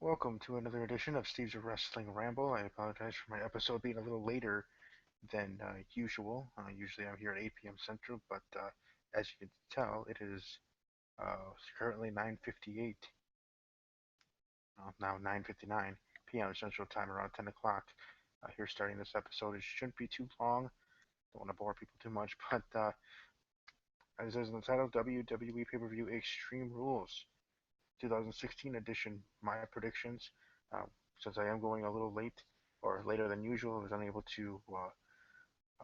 Welcome to another edition of Steve's Wrestling Ramble. I apologize for my episode being a little later than usual. Usually I'm here at 8 p.m. Central, but as you can tell, it is currently 9:58, now 9:59 p.m. Central Time, around 10 o'clock. Here starting this episode. It shouldn't be too long. Don't want to bore people too much, but as it says in the title, WWE Pay-Per-View Extreme Rules 2016 edition, my predictions. Uh, since I am going a little late or later than usual, I was unable to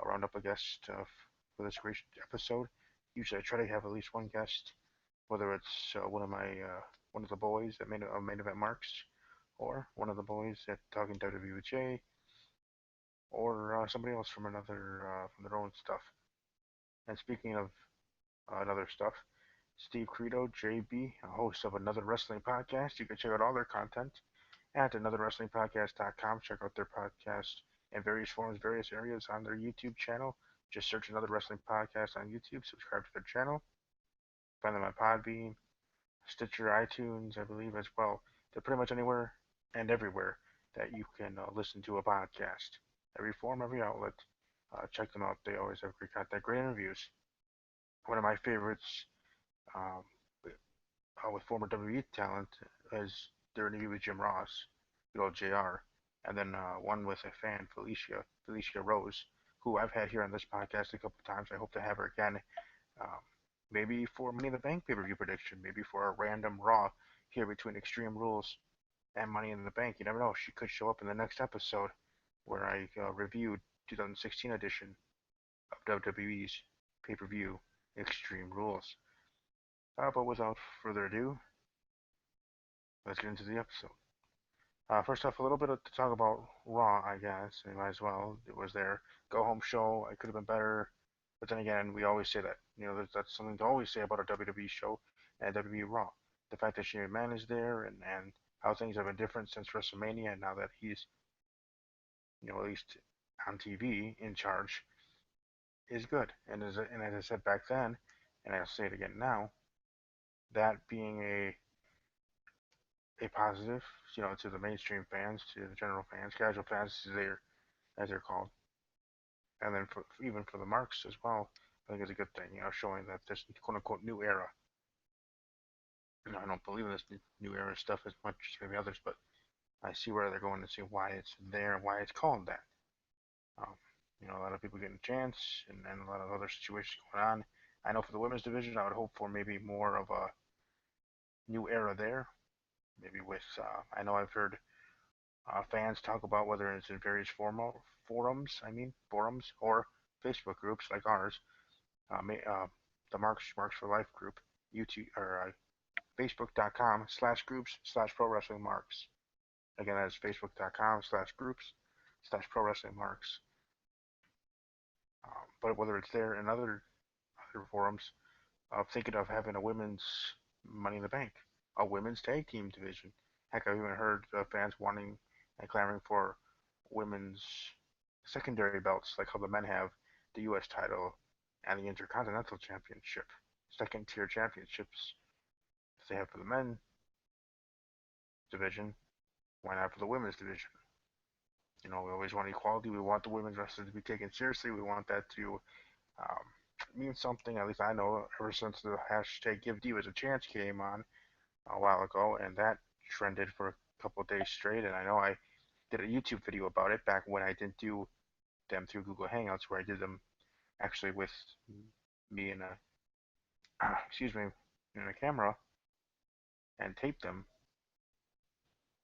round up a guest for this great episode. Usually, I try to have at least one guest, whether it's one of the boys that made main event marks, or one of the boys at Talking WWJ, or somebody else from another from their own stuff. And speaking of another stuff, Steve Credo, JB, a host of Another Wrestling Podcast. You can check out all their content at anotherwrestlingpodcast.com. Check out their podcast in various forms, various areas on their YouTube channel. Just search Another Wrestling Podcast on YouTube. Subscribe to their channel. Find them on Podbean, Stitcher, iTunes, I believe as well. They're pretty much anywhere and everywhere that you can listen to a podcast. Every form, every outlet. Check them out. They always have great content, great interviews. One of my favorites um, with former WWE talent is their interview with Jim Ross, good old JR, and then one with a fan, Felicia Rose, who I've had here on this podcast a couple of times. I hope to have her again, um, maybe for Money in the Bank pay-per-view prediction, maybe for a random Raw here between Extreme Rules and Money in the Bank. You never know; she could show up in the next episode where I reviewed 2016 edition of WWE's pay-per-view Extreme Rules. But without further ado, let's get into the episode. First off, a little bit to talk about Raw, I guess. I might as well. It was their go home show. It could have been better. But then again, we always say that. That's something to always say about a WWE show and WWE Raw. The fact that Shane McMahon is there and how things have been different since WrestleMania and now that he's, at least on TV in charge is good. And as I said back then, and I'll say it again now, that being a positive, to the mainstream fans, to the general fans, casual fans, as they're called, and then even for the marks as well, I think it's a good thing, showing that this quote unquote new era. I don't believe in this new era stuff as much as maybe others, but I see where they're going to see why it's there and why it's called that. Um, a lot of people getting a chance, and a lot of other situations going on. I know for the women's division, I would hope for maybe more of a new era there. Maybe with, I know I've heard fans talk about whether it's in various forums or Facebook groups like ours, the Marks for Life group, YouTube or Facebook.com/groups/Pro Wrestling Marks. Again, that's Facebook.com/groups/Pro Wrestling Marks. But whether it's there in other forums, thinking of having a women's Money in the Bank, a women's tag team division. Heck, I've even heard fans wanting and clamoring for women's secondary belts, like how the men have the U.S. title and the Intercontinental Championship, second tier championships. If they have for the men division, why not for the women's division? We always want equality. We want the women's wrestlers to be taken seriously. We want that to um, mean something. At least I know ever since the hashtag Give Divas a Chance came on a while ago, and that trended for a couple of days straight. And I know I did a YouTube video about it back when I didn't do them through Google Hangouts, where I did them actually with me in a excuse me in a camera and taped them.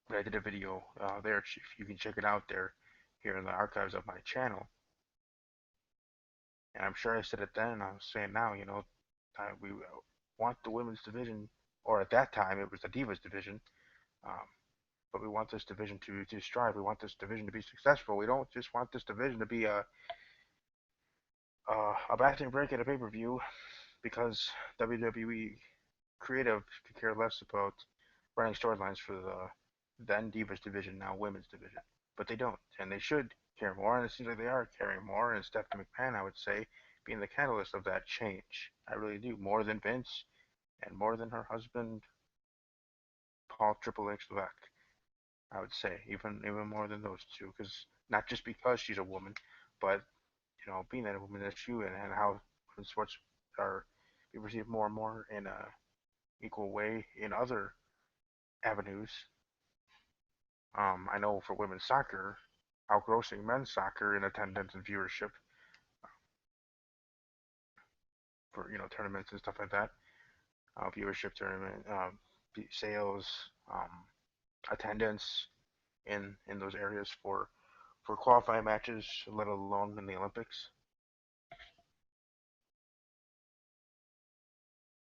But I did a video there. If you can check it out there, here in the archives of my channel. And I'm sure I said it then, and I'm saying now. We want the women's division, or at that time it was the Divas division. Um, but we want this division to strive. We want this division to be successful. We don't just want this division to be a bathroom break at a pay-per-view because WWE creative could care less about running storylines for the then Divas division, now women's division. But they don't, and they should care more, and it seems like they are caring more. And Stephanie McMahon, I would say, being the catalyst of that change. I really do, more than Vince and more than her husband, Paul Triple H Levesque. I would say even more than those two, because not just because she's a woman, but being that a woman is you and how women's sports are being received more and more in a equal way in other avenues. I know for women's soccer, outgrossing men's soccer in attendance and viewership for tournaments and stuff like that, viewership tournament, sales, attendance in those areas for qualifying matches, let alone in the Olympics.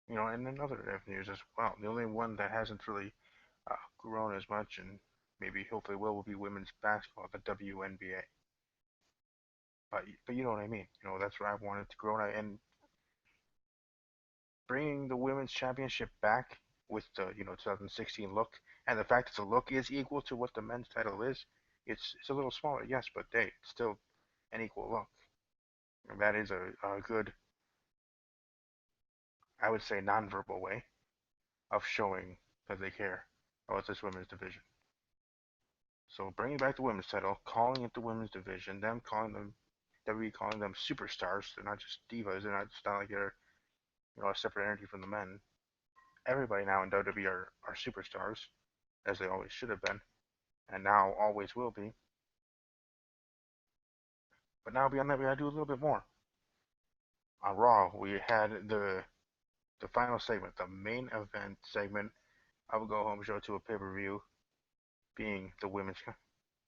And in other avenues as well. The only one that hasn't really grown as much and maybe hopefully will be women's basketball, the WNBA. But you know what I mean. That's what I wanted to grow, and bringing the women's championship back with the 2016 look, and the fact that the look is equal to what the men's title is. It's a little smaller, yes, but hey, it's still an equal look. And that is a good, I would say, nonverbal way of showing that they care about this women's division. So bringing back the women's title, calling it the women's division, them calling them WWE calling them superstars. They're not just divas. They're not. It's not like they're a separate entity from the men. Everybody now in WWE are superstars, as they always should have been, and now always will be. But now beyond that, we gotta do a little bit more. On Raw, we had the final segment, the main event segment of a go home show to a pay per view, being the women's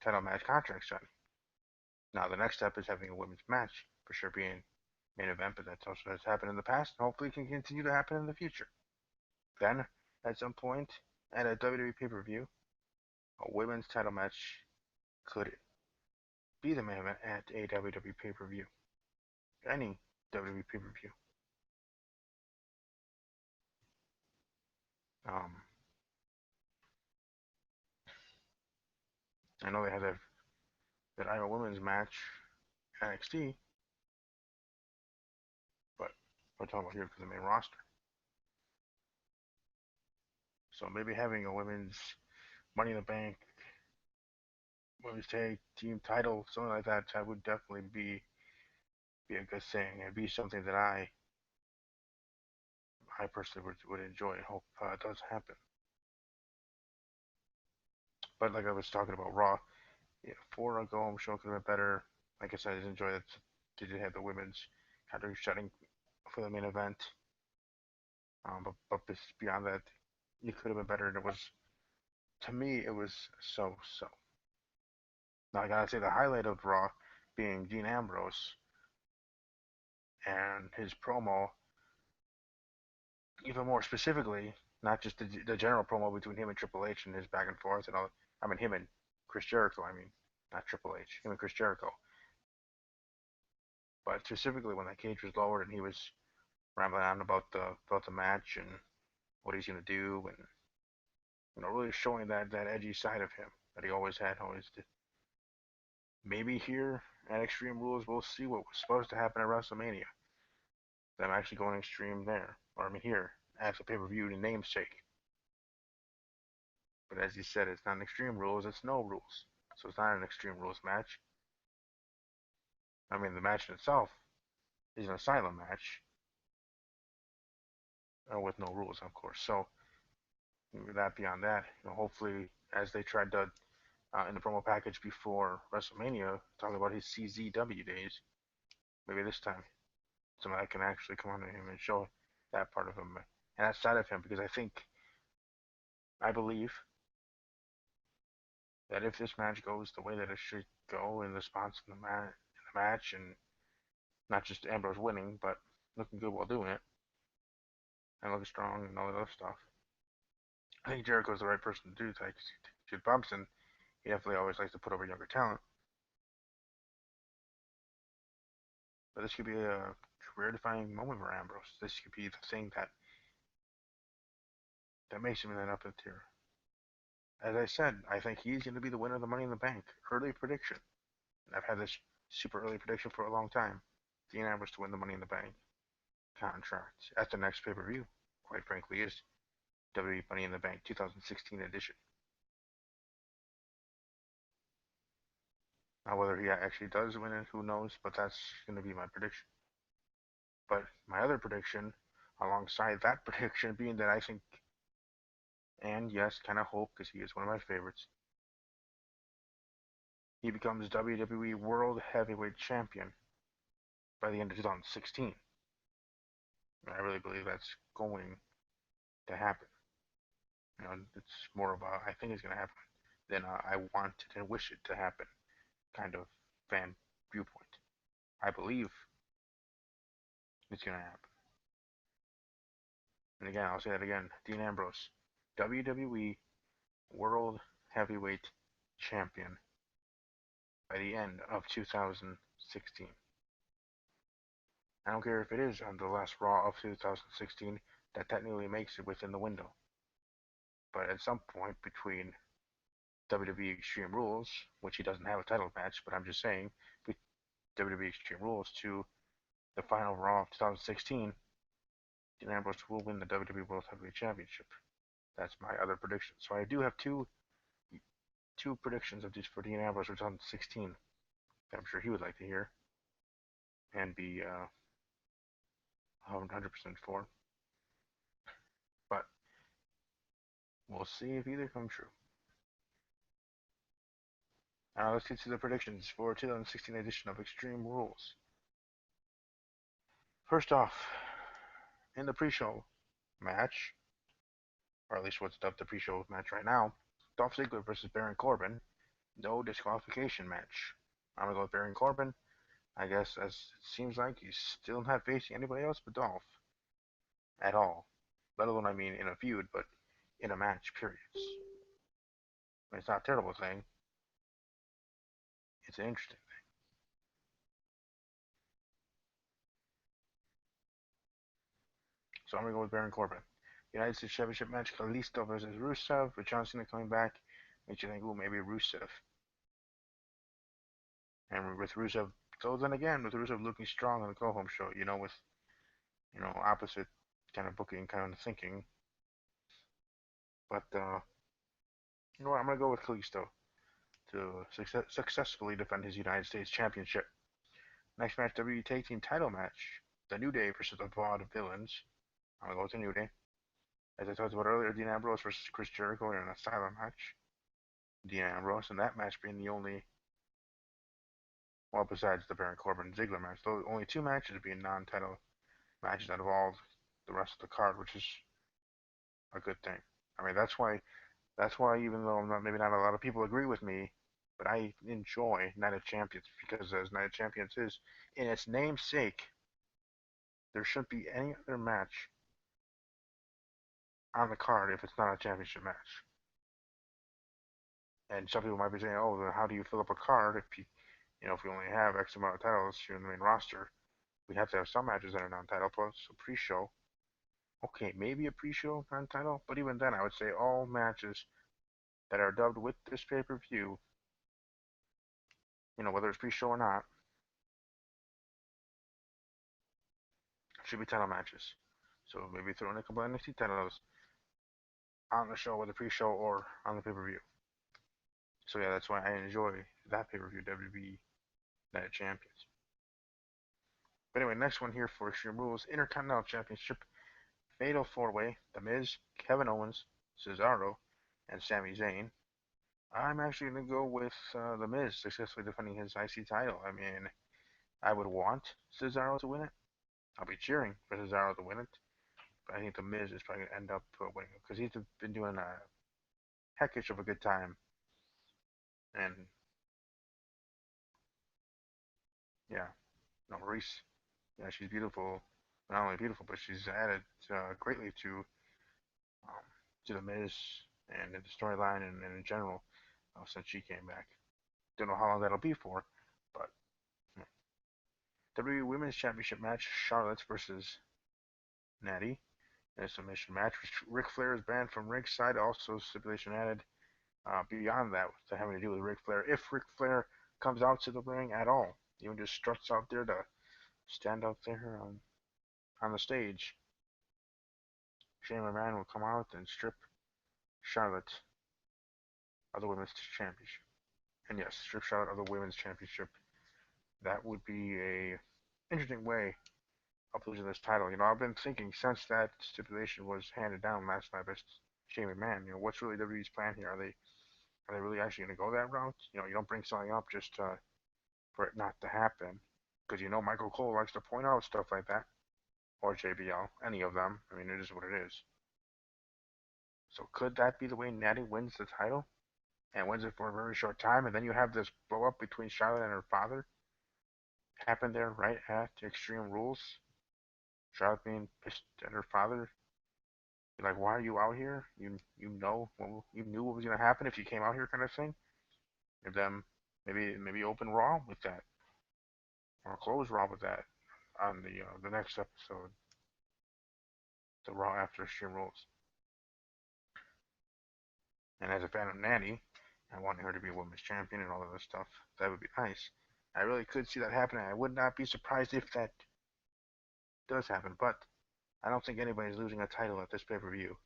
title match contract signing. Now the next step is having a women's match, for sure being main event, but that's also has happened in the past and hopefully can continue to happen in the future. Then, at some point, at a WWE pay per view, a women's title match could be the main event at a WWE pay per view. Any WWE pay per view. Um, I know they had that Iron Women's match in NXT, but we're talking about here because of the main roster. So maybe having a women's Money in the Bank, women's tag team title, something like that would definitely be a good thing and be something that I personally would enjoy and hope does happen. But like I was talking about Raw, yeah, for a go home show could have been better. Like I said, I did enjoy that they did have the women's kind of shutting for the main event. But beyond that, it could have been better. And it was, to me, it was so so. Now I gotta say the highlight of Raw being Dean Ambrose and his promo, even more specifically, not just the general promo between him and Triple H and his back and forth and all. I mean him and Chris Jericho. I mean not Triple H, him and Chris Jericho. But specifically when that cage was lowered and he was rambling on about the match and what he's gonna do and really showing that edgy side of him that he always had, always did. Maybe here at Extreme Rules we'll see what was supposed to happen at WrestleMania. Them actually going extreme there, or I mean here as a pay-per-view in namesake. But as you said, it's not an Extreme Rules, it's no rules. So it's not an Extreme Rules match. I mean, the match in itself is an Asylum match with no rules, of course. So that beyond that, hopefully, as they tried to in the promo package before WrestleMania, talking about his CZW days, maybe this time somebody can actually come on to him and show that part of him and that side of him, because I believe that if this match goes the way that it should go in the spots in the match, and not just Ambrose winning, but looking good while doing it and looking strong and all that other stuff, I think Jericho's the right person to do that. Jude Thompson, he definitely always likes to put over younger talent, but this could be a career-defining moment for Ambrose. This could be the thing that makes him an up tier. As I said, I think he's going to be the winner of the Money in the Bank. Early prediction. And I've had this super early prediction for a long time. Dean Ambrose to win the Money in the Bank contract at the next pay-per-view, quite frankly, is WWE Money in the Bank 2016 edition. Now, whether he actually does win it, who knows? But that's going to be my prediction. But my other prediction, alongside that prediction, being that I think, and yes, kind of hope, because he is one of my favorites, he becomes WWE World Heavyweight Champion by the end of 2016. And I really believe that's going to happen. It's more of a I think it's going to happen than I want it and wish it to happen kind of fan viewpoint. I believe it's going to happen. And again, I'll say that again. Dean Ambrose, WWE World Heavyweight Champion by the end of 2016. I don't care if it is on the last Raw of 2016, that technically makes it within the window. But at some point between WWE Extreme Rules, which he doesn't have a title match, but I'm just saying, WWE Extreme Rules to the final Raw of 2016, Dean Ambrose will win the WWE World Heavyweight Championship. That's my other prediction. So I do have two predictions of just for Dean Ambrose for 2016 that I'm sure he would like to hear and be 100% for. But we'll see if either come true. Now let's get to the predictions for 2016 edition of Extreme Rules. First off, in the pre-show match, or at least what's dubbed the pre-show match right now, Dolph Ziggler versus Baron Corbin, no disqualification match. I'm gonna go with Baron Corbin. I guess as it seems like he's still not facing anybody else but Dolph at all. Let alone, I mean, in a feud, but in a match, period. It's not a terrible thing. It's an interesting thing. So I'm gonna go with Baron Corbin. United States Championship match: Kalisto versus Rusev, with John Cena coming back. Makes you think, ooh, maybe Rusev. And with Rusev, so then again, with Rusev looking strong on the go home show, with opposite kind of booking, kind of thinking. But you know what? I'm gonna go with Kalisto to successfully defend his United States Championship. Next match, WWE Tag Team Title match: The New Day versus the Vaudevillains. I'm gonna go with the New Day. As I talked about earlier, Dean Ambrose versus Chris Jericho in an Asylum match. Dean Ambrose in that match being the only, well, besides the Baron Corbin Ziggler match, the only two matches being non-title matches out of all the rest of the card, which is a good thing. I mean, that's why even though maybe not a lot of people agree with me, but I enjoy Night of Champions because as Night of Champions is in its namesake, there shouldn't be any other match on the card if it's not a championship match. And some people might be saying, "Oh, then how do you fill up a card if we only have X amount of titles here in the main roster? We have to have some matches that are non-title plus a pre-show. Okay, maybe a pre-show non-title, but even then, I would say all matches that are dubbed with this pay-per-view, whether it's pre-show or not, should be title matches. So maybe throw in a couple of NXT titles on the show, whether pre-show or on the pay-per-view. So yeah, that's why I enjoy that pay-per-view, WWE Night of Champions. But anyway, next one here for Extreme Rules, Intercontinental Championship, Fatal 4-Way, The Miz, Kevin Owens, Cesaro, and Sami Zayn. I'm actually going to go with The Miz successfully defending his IC title. I mean, I would want Cesaro to win it. I'll be cheering for Cesaro to win it. But I think The Miz is probably going to end up winning it because he's been doing a heckish of a good time. And yeah, Maurice, yeah, she's beautiful. Not only beautiful, but she's added greatly um, to The Miz and the storyline and in general since she came back. Don't know how long that'll be for, but WWE Women's Championship match: Charlotte versus Natty. In a submission match, Ric Flair is banned from ringside. Also, stipulation added beyond that to having to do with Ric Flair. If Ric Flair comes out to the ring at all, even just struts out there to stand out there on the stage, Shane McMahon will come out and strip Charlotte of the Women's Championship. And yes, strip Charlotte of the women's championship. That would be a interesting way of losing this title. I've been thinking since that stipulation was handed down last night by Shane McMahon. What's really WWE's plan here? Are they really actually going to go that route? You don't bring something up just for it not to happen, because Michael Cole likes to point out stuff like that, or JBL, any of them. I mean, it is what it is. So could that be the way Natty wins the title and wins it for a very short time, and then you have this blow up between Charlotte and her father happen there right at Extreme Rules? Charlotte being pissed at her father. You're like, why are you out here? You knew what was gonna happen if you came out here, kind of thing. And then maybe open Raw with that, or close Raw with that on the next episode, the Raw after Extreme Rules. And as a fan of Natty, and wanting her to be a women's champion and all of this stuff, that would be nice. I really could see that happening. I would not be surprised if that does happen, but I don't think anybody's losing a title at this pay-per-view.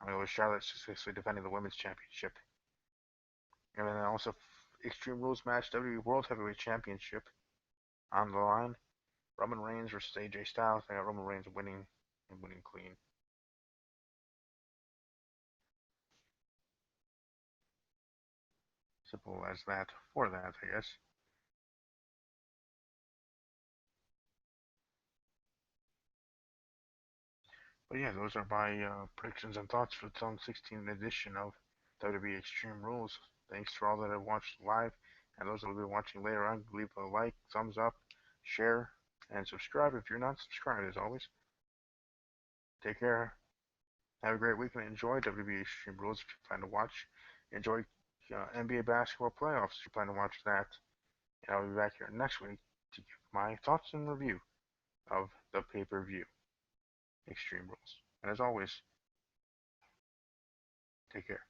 I mean, with Charlotte successfully defending the women's championship. And then also Extreme Rules match, WWE World Heavyweight Championship on the line. Roman Reigns versus AJ Styles. I got Roman Reigns winning and winning clean. Simple as that for that, I guess. But yeah, those are my predictions and thoughts for the 2016 edition of WWE Extreme Rules. Thanks for all that have watched live, and those that will be watching later on. Leave a like, thumbs up, share, and subscribe if you're not subscribed. As always, take care. Have a great weekend. Enjoy WWE Extreme Rules if you plan to watch. Enjoy NBA basketball playoffs if you plan to watch that. And I'll be back here next week to give my thoughts and review of the pay-per-view Extreme Rules. And as always, take care.